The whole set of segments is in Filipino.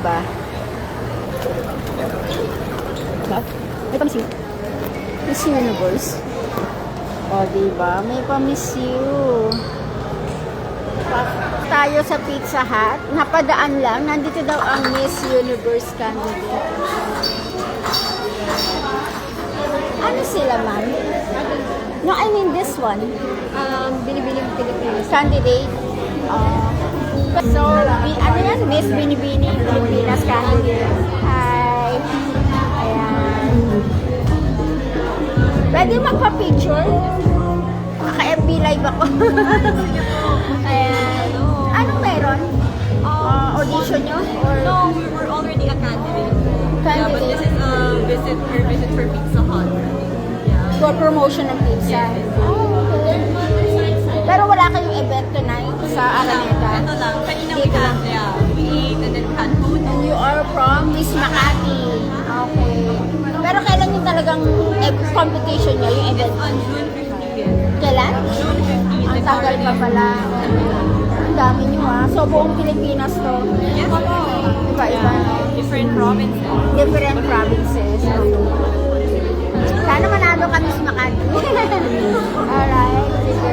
Ba? May pa-Miss You. Miss Universe. O, diba? May pa-Miss You. Tayo sa Pizza Hut. Napadaan lang. Nandito daw ang Miss Universe candidate. Ano sila, ma'am? No, I mean this one. Binibining Pilipinas. Candidate. So, ano yan? Miss Binibini Pilipinas candidate. Hi. Ayan. Pwede magpa-picture? Naka-FB live ako. Ayan. Anong meron? Audition nyo? Or No, we were already a candidate. Yeah, but candidate? this is a visit for Pizza Hut. Yeah. For promotion ng pizza? Yes. Okay. Pero wala kayong event tonight sa Araneta? Ito lang. Kanina we Dito had, lang. yeah, we ate and then had food. And you are from Miss Makati. Okay. Pero kailan yung talagang competition nyo, yung event? On June 15th. Kailan? June 15th. Ang It's tagal already- pa pala. Ang dami nyo So buong Pilipinas to. Yes. Iba-iba. Yeah. Different provinces. Different provinces. Sana manalo kami sa Makati. Alright. Sige.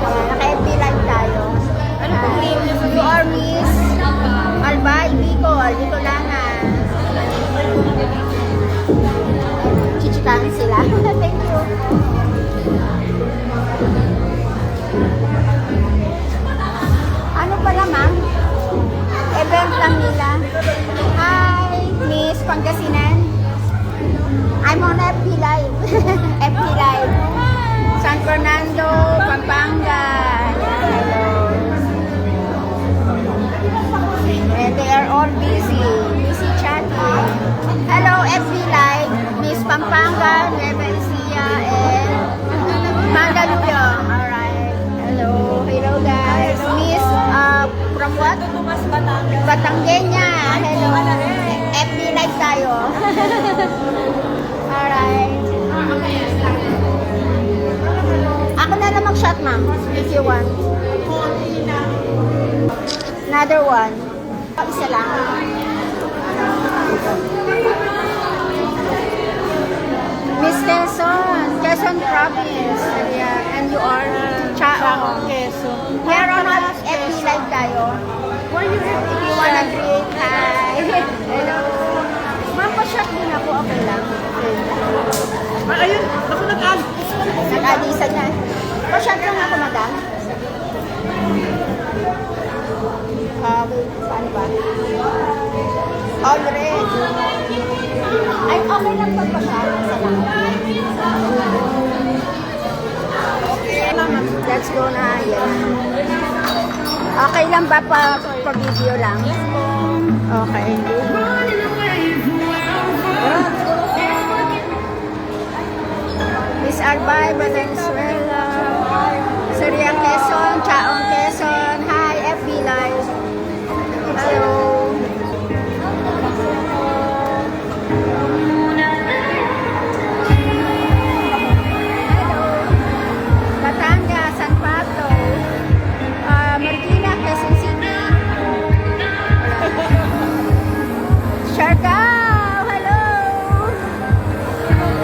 Naka-FB live tayo. Ano pong name niyo sa You are Miss Albay Bicol. Dito lang Chichikahan sila. Thank you. Ano pala, ma'am? Event lang nila. Hi, Miss Pangasinan. I'm on FB Live. FB Live. San Fernando, Pampanga. Hello. And they are all busy chatting. Hello, FB Live. Miss Pampanga, Nueva Ecija, and Mandaluyong. Alright. Hello. Hello, guys. Miss, from what? Tumas Batangas. Batangueña. Hello. FB Live tayo. Alright. Ako na lang mag-shot, ma'am. If you want. Another one. Isa lang. Miss Quezon Province. Yeah. And you are? Chao. Quezon. Here on FB Live tayo. Where you If you wanna create, hi. Hello. Ma'am, pa-shot din ako. Okay lang. Ayun, ako nag-add. Nag-alisan na. Pa-shot lang ako, madam. Wait, paano ba? All red. Ay, okay lang pag-pa-shot. Isa lang. Let's go na. Yan. Okay lang ba pa-video lang? Okay. Miss Albay, Valenzuela, Seria Quezon, Chaong Quezon, hi, FB Live. Hello. Hello. Batangas, San Pablo, Marikina, Quezon City. Siargao, hello.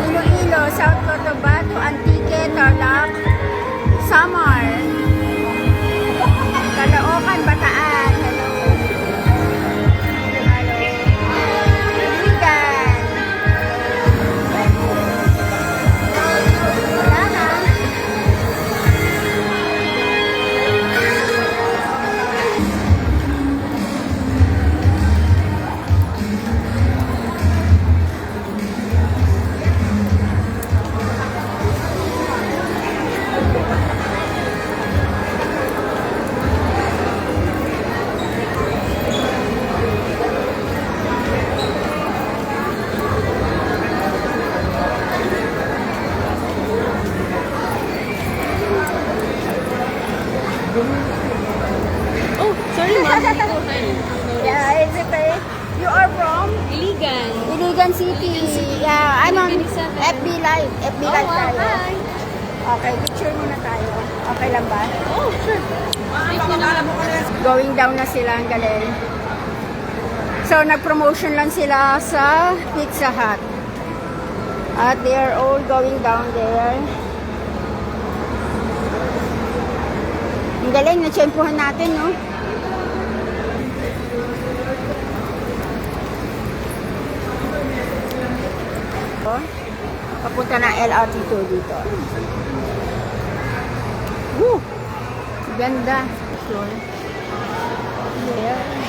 Iloilo, South Cotabato, Antique, Tarlac, Samar, Caloocan, Bataan, hello. Hello. Iligan. Wala na. Oh, sorry ma'am. Yeah, it's okay. You are from? Iligan. Iligan City. Yeah, I'm on FB Live. FB Live tayo. Hi. Okay, picture muna tayo. Okay lang ba? Oh, sure. Going down na sila. Ang galing. So, nag-promotion lang sila sa Pizza Hut. At they are all going down there. Ang galing, na-tsempuhan natin, no? Papunta na LRT2 dito. Woo! Ganda. Sure. Yeah.